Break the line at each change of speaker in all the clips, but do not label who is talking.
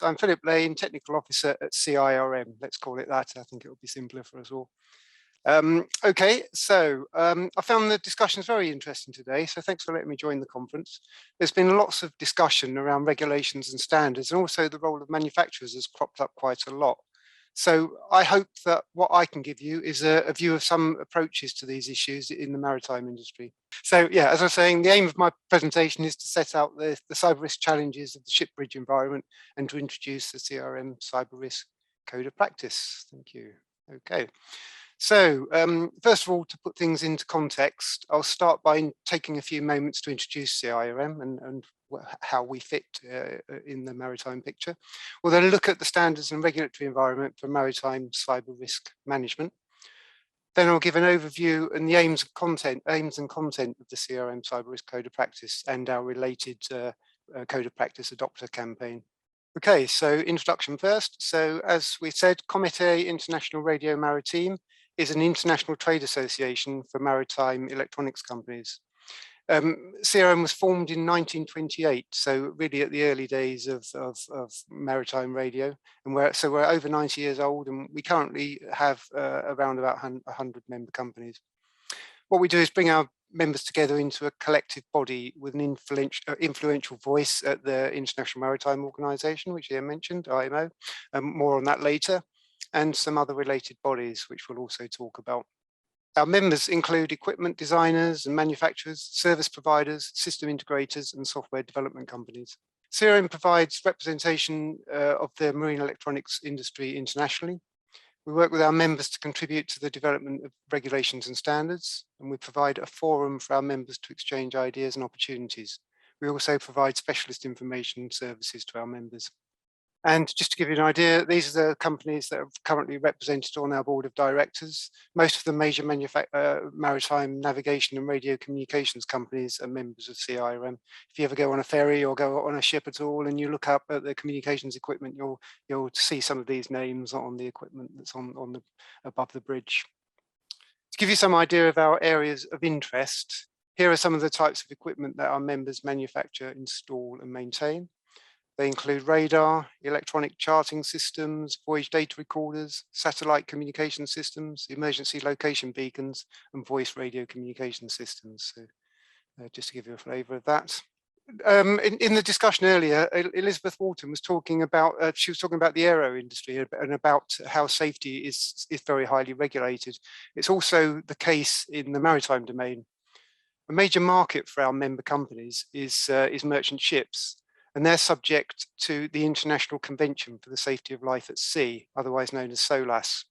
I'm Philip Lane, Technical Officer at CIRM. Let's call it that. I think it will be simpler for us all. Okay, so I found the discussions very interesting today, so thanks for letting me join the conference. There's been lots of discussion around regulations and standards, and also the role of manufacturers has cropped up quite a lot. So I hope that what I can give you is a view of some approaches to these issues in the maritime industry. So yeah, as I was saying, the aim of my presentation is to set out the cyber risk challenges of the ship bridge environment and to introduce the CRM cyber risk code of practice. Thank you. Okay. So first of all, to put things into context, I'll start by taking a few moments to introduce CIRM and how we fit in the maritime picture. We'll then look at the standards and regulatory environment for maritime cyber risk management. Then I'll give an overview and the aims and content of the CRM Cyber Risk Code of Practice and our related Code of Practice Adopter campaign. Okay, so introduction first. So as we said, Comité International Radio Maritime is an international trade association for maritime electronics companies. CRM was formed in 1928, so really at the early days of maritime radio, and we're over 90 years old, and we currently have around about 100 member companies. What we do is bring our members together into a collective body with an influential voice at the International Maritime Organization, which Ian mentioned, IMO, more on that later, and some other related bodies, which we'll also talk about. Our members include equipment designers and manufacturers, service providers, system integrators, and software development companies. CRM provides representation of the marine electronics industry internationally. We work with our members to contribute to the development of regulations and standards, and we provide a forum for our members to exchange ideas and opportunities. We also provide specialist information services to our members. And just to give you an idea, these are the companies that are currently represented on our board of directors. Most of the major maritime navigation and radio communications companies are members of CIRM. If you ever go on a ferry or go on a ship at all and you look up at the communications equipment, you'll see some of these names on the equipment that's above the bridge. To give you some idea of our areas of interest, here are some of the types of equipment that our members manufacture, install and maintain. They include radar, electronic charting systems, voyage data recorders, satellite communication systems, emergency location beacons, and voice radio communication systems. So just to give you a flavour of that. In the discussion earlier, Elizabeth Walton was talking about, the aero industry and about how safety is very highly regulated. It's also the case in the maritime domain. A major market for our member companies is merchant ships, and they're subject to the International Convention for the Safety of Life at Sea, otherwise known as SOLAS.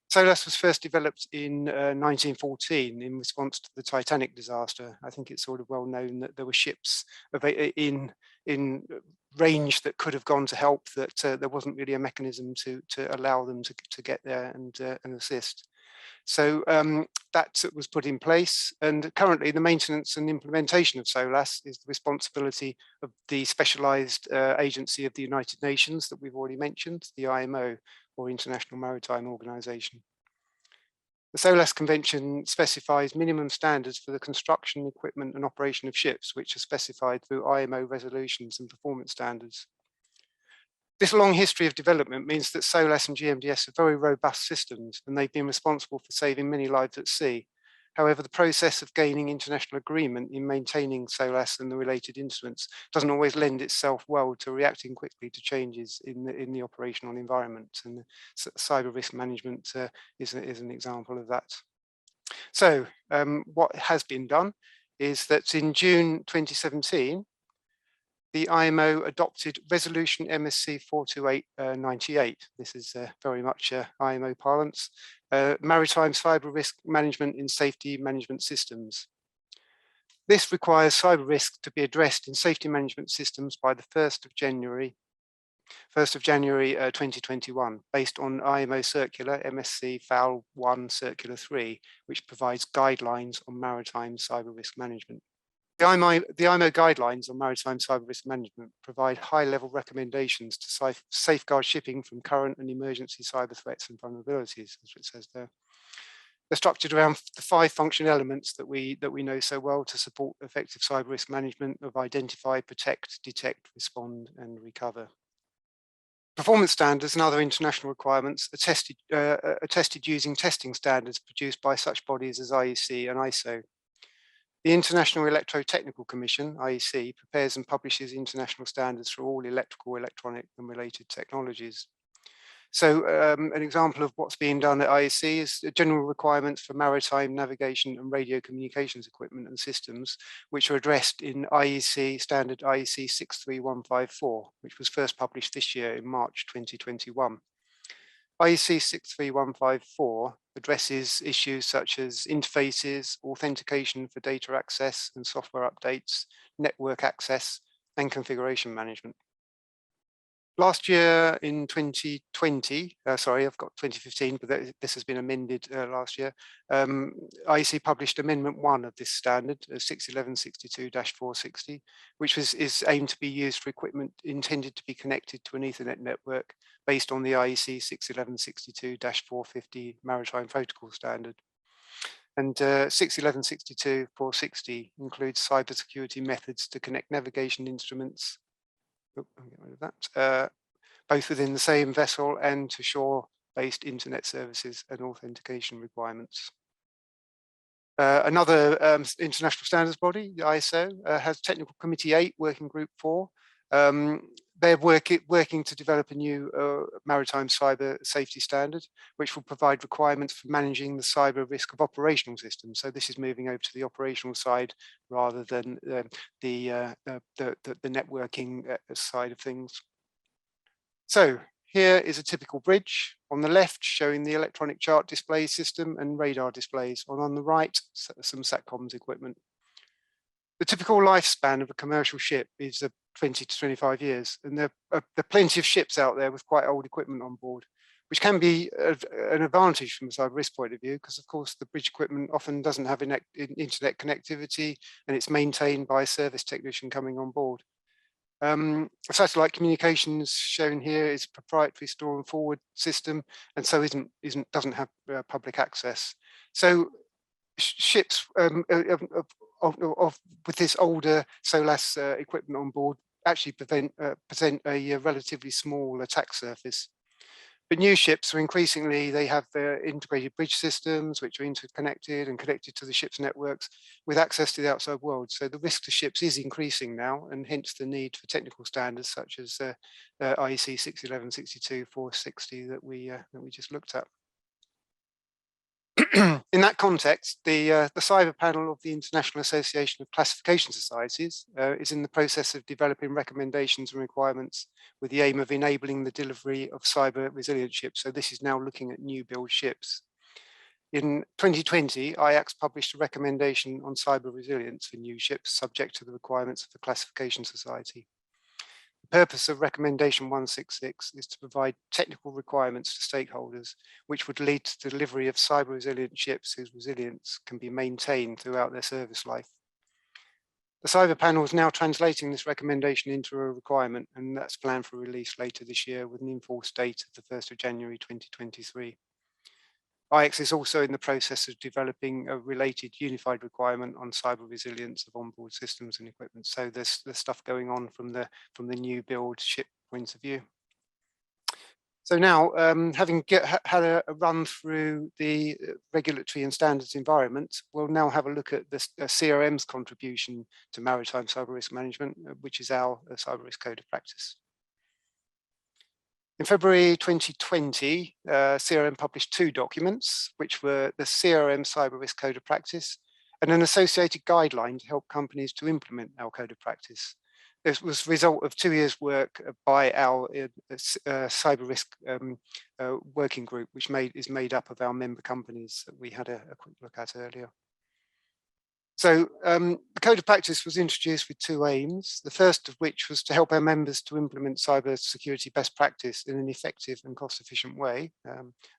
SOLAS was first developed in 1914 in response to the Titanic disaster. I think it's sort of well known that there were ships in range that could have gone to help, that there wasn't really a mechanism to allow them to get there and assist. So that was put in place, and currently the maintenance and implementation of SOLAS is the responsibility of the specialised agency of the United Nations that we've already mentioned, the IMO, or International Maritime Organization. The SOLAS Convention specifies minimum standards for the construction, equipment and operation of ships, which are specified through IMO resolutions and performance standards. This long history of development means that SOLAS and GMDS are very robust systems, and they've been responsible for saving many lives at sea. However, the process of gaining international agreement in maintaining SOLAS and the related instruments doesn't always lend itself well to reacting quickly to changes in the operational environment, and cyber risk management is an example of that. So what has been done is that in June 2017, the IMO adopted Resolution MSC 42898. This is very much IMO parlance, Maritime Cyber Risk Management in Safety Management Systems. This requires cyber risk to be addressed in safety management systems by the 1st of January 2021, based on IMO Circular MSC FAL 1 Circular 3, which provides guidelines on maritime cyber risk management. The IMO guidelines on maritime cyber risk management provide high-level recommendations to safeguard shipping from current and emergency cyber threats and vulnerabilities, as it says there. They're structured around the 5 functional elements that we know so well to support effective cyber risk management of identify, protect, detect, respond, and recover. Performance standards and other international requirements are tested using testing standards produced by such bodies as IEC and ISO. The International Electrotechnical Commission, IEC, prepares and publishes international standards for all electrical, electronic and related technologies. So an example of what's being done at IEC is general requirements for maritime navigation and radio communications equipment and systems, which are addressed in IEC standard IEC 63154, which was first published this year in March 2021. IEC 63154 addresses issues such as interfaces, authentication for data access and software updates, network access, and configuration management. Last year in 2020, sorry, I've got 2015, but this has been amended last year. IEC published Amendment 1 of this standard, 61162-460, which is aimed to be used for equipment intended to be connected to an Ethernet network based on the IEC 61162-450 Maritime Protocol standard. And 61162-460 includes cybersecurity methods to connect navigation instruments, I'll get rid of that, both within the same vessel and to shore-based internet services and authentication requirements. Another international standards body, the ISO, has Technical Committee 8, Working Group 4. They're working to develop a new maritime cyber safety standard, which will provide requirements for managing the cyber risk of operational systems. So this is moving over to the operational side rather than the networking side of things. So here is a typical bridge. On the left, showing the electronic chart display system and radar displays. On the right, some SATCOMs equipment. The typical lifespan of a commercial ship is 20 to 25 years, and there are plenty of ships out there with quite old equipment on board, which can be an advantage from a cyber risk point of view, because of course the bridge equipment often doesn't have internet connectivity, and it's maintained by a service technician coming on board. Satellite communications shown here is a proprietary store and forward system, and so doesn't have public access. So ships with this older SOLAS equipment on board actually present a relatively small attack surface. But new ships are increasingly, they have their integrated bridge systems, which are interconnected and connected to the ship's networks with access to the outside world. So the risk to ships is increasing now, and hence the need for technical standards such as IEC 61162-460 that we just looked at. In that context, the cyber panel of the International Association of Classification Societies is in the process of developing recommendations and requirements with the aim of enabling the delivery of cyber resilient ships. So this is now looking at new build ships. In 2020, IACS published a recommendation on cyber resilience for new ships subject to the requirements of the Classification Society. The purpose of Recommendation 166 is to provide technical requirements to stakeholders, which would lead to the delivery of cyber resilient ships whose resilience can be maintained throughout their service life. The Cyber Panel is now translating this recommendation into a requirement, and that's planned for release later this year with an enforced date of the 1st of January 2023. IACS is also in the process of developing a related unified requirement on cyber resilience of onboard systems and equipment. So there's stuff going on from the new build ship point of view. So now, having had a run through the regulatory and standards environment, we'll now have a look at the CRM's contribution to maritime cyber risk management, which is our cyber risk code of practice. In February 2020, CRM published 2 documents, which were the CRM Cyber Risk Code of Practice and an associated guideline to help companies to implement our code of practice. This was the result of 2 years' work by our cyber risk working group, which is made up of our member companies that we had a quick look at earlier. So the code of practice was introduced with 2 aims, the first of which was to help our members to implement cyber security best practice in an effective and cost-efficient way,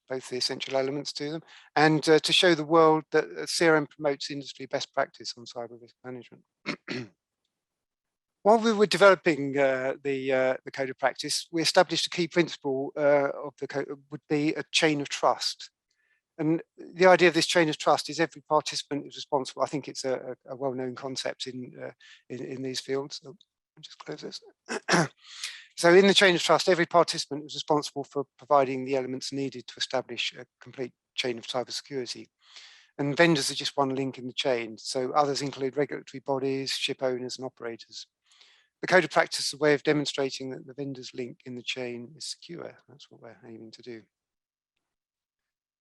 both the essential elements to them, and to show the world that CRM promotes industry best practice on cyber risk management. While we were developing the code of practice, we established a key principle of the code would be a chain of trust. And the idea of this chain of trust is every participant is responsible. I think it's a well-known concept in these fields. So I'll just close this. So in the chain of trust, every participant is responsible for providing the elements needed to establish a complete chain of cybersecurity. And vendors are just one link in the chain. So others include regulatory bodies, ship owners, and operators. The code of practice is a way of demonstrating that the vendor's link in the chain is secure. That's what we're aiming to do.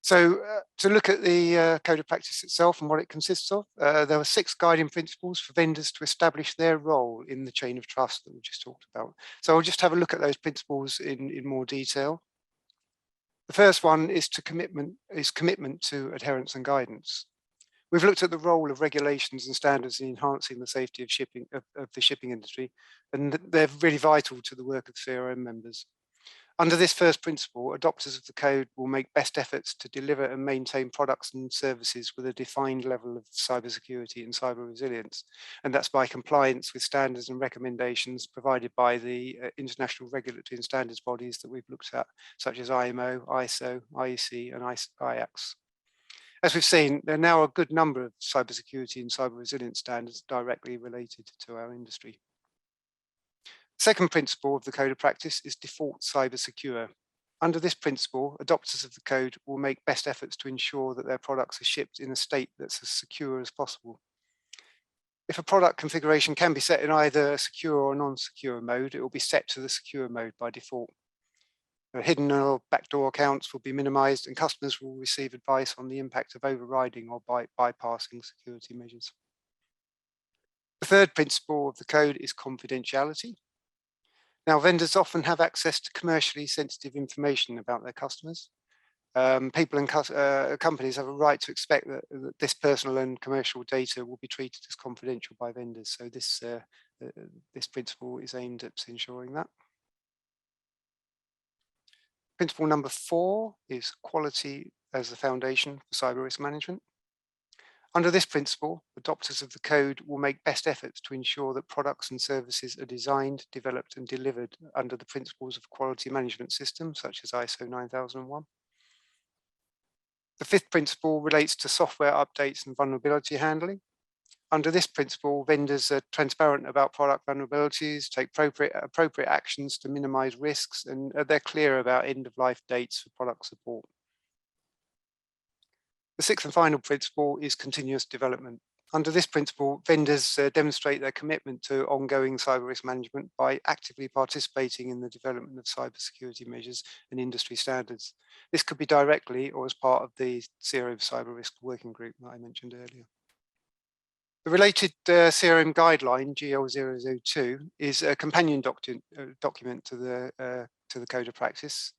So to look at the code of practice itself and what it consists of, there were 6 guiding principles for vendors to establish their role in the chain of trust that we just talked about. So I'll just have a look at those principles in more detail. The first one is commitment to adherence and guidance. We've looked at the role of regulations and standards in enhancing the safety of the shipping industry, and they're really vital to the work of CRM members. Under this first principle, adopters of the code will make best efforts to deliver and maintain products and services with a defined level of cybersecurity and cyber resilience. And that's by compliance with standards and recommendations provided by the international regulatory and standards bodies that we've looked at, such as IMO, ISO, IEC, and IACS. As we've seen, there are now a good number of cybersecurity and cyber resilience standards directly related to our industry. Second principle of the code of practice is default cyber secure. Under this principle, adopters of the code will make best efforts to ensure that their products are shipped in a state that's as secure as possible. If a product configuration can be set in either a secure or non-secure mode, it will be set to the secure mode by default. Hidden or backdoor accounts will be minimized, and customers will receive advice on the impact of overriding or bypassing security measures. The third principle of the code is confidentiality. Now, vendors often have access to commercially sensitive information about their customers. People and companies have a right to expect that this personal and commercial data will be treated as confidential by vendors. So this principle is aimed at ensuring that. Principle number 4 is quality as the foundation for cyber risk management. Under this principle, adopters of the code will make best efforts to ensure that products and services are designed, developed, and delivered under the principles of quality management systems, such as ISO 9001. The 5th principle relates to software updates and vulnerability handling. Under this principle, vendors are transparent about product vulnerabilities, take appropriate actions to minimize risks, and they're clear about end-of-life dates for product support. The 6th and final principle is continuous development. Under this principle, vendors demonstrate their commitment to ongoing cyber risk management by actively participating in the development of cybersecurity measures and industry standards. This could be directly or as part of the Zero Cyber Risk Working Group that I mentioned earlier. The related CRM guideline, GL002, is a companion document to the code of practice.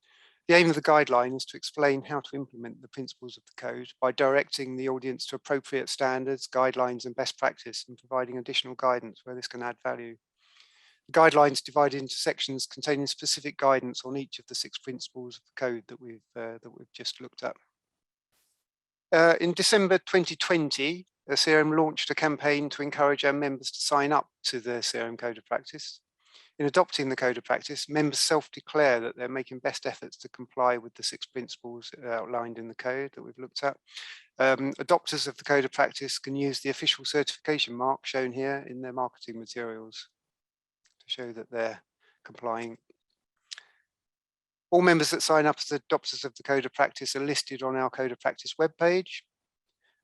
The aim of the guideline is to explain how to implement the principles of the code by directing the audience to appropriate standards, guidelines, and best practice, and providing additional guidance where this can add value. The guidelines is divided into sections containing specific guidance on each of the 6 principles of the code that we've just looked at. In December 2020, the CRM launched a campaign to encourage our members to sign up to the CRM Code of Practice. In adopting the Code of Practice, members self-declare that they're making best efforts to comply with the 6 principles outlined in the code that we've looked at. Adopters of the Code of Practice can use the official certification mark shown here in their marketing materials to show that they're complying. All members that sign up as adopters of the Code of Practice are listed on our Code of Practice webpage.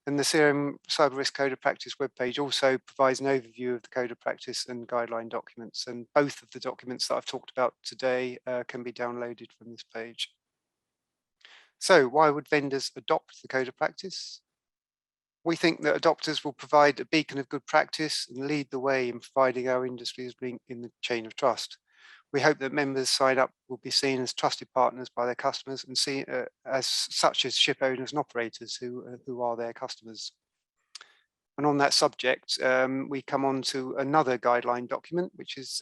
And the CRM Cyber Risk Code of Practice webpage also provides an overview of the Code of Practice and guideline documents. And both of the documents that I've talked about today can be downloaded from this page. So why would vendors adopt the Code of Practice? We think that adopters will provide a beacon of good practice and lead the way in providing our industry's link in the chain of trust. We hope that members sign up will be seen as trusted partners by their customers and seen as such as ship owners and operators who are their customers. And on that subject, we come on to another guideline document, which is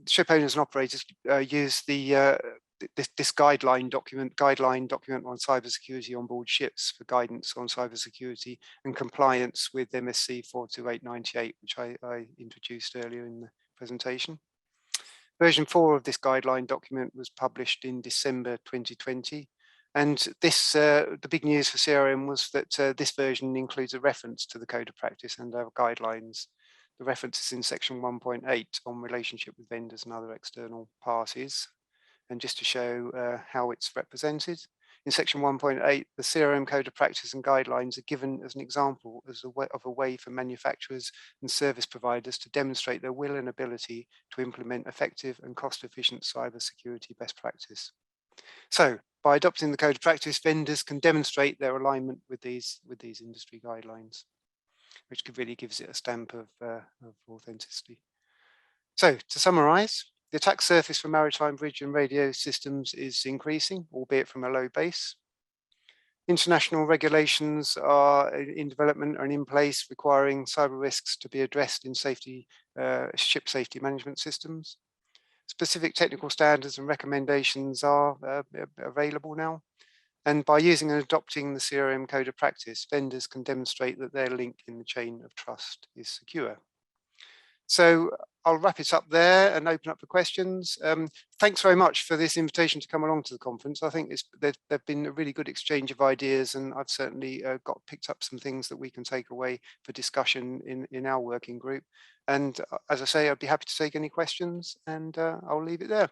ship owners and operators use this guideline document on cybersecurity on board ships for guidance on cybersecurity and compliance with MSC 42898, which I introduced earlier in the presentation. Version 4 of this guideline document was published in December 2020. And the big news for CRM was that this version includes a reference to the Code of Practice and our guidelines. The reference is in section 1.8 on relationship with vendors and other external parties. And just to show how it's represented, in section 1.8, the CRM code of practice and guidelines are given as an example of a way for manufacturers and service providers to demonstrate their will and ability to implement effective and cost-efficient cybersecurity best practice. So by adopting the code of practice, vendors can demonstrate their alignment with these industry guidelines, which really gives it a stamp of authenticity. So to summarize, the attack surface for maritime bridge and radio systems is increasing, albeit from a low base. International regulations are in development and in place, requiring cyber risks to be addressed in ship safety management systems. Specific technical standards and recommendations are available now. And by using and adopting the CRM code of practice, vendors can demonstrate that their link in the chain of trust is secure. So I'll wrap it up there and open up for questions. Thanks very much for this invitation to come along to the conference. I think there've been a really good exchange of ideas, and I've certainly picked up some things that we can take away for discussion in our working group. And as I say, I'd be happy to take any questions, and I'll leave it there.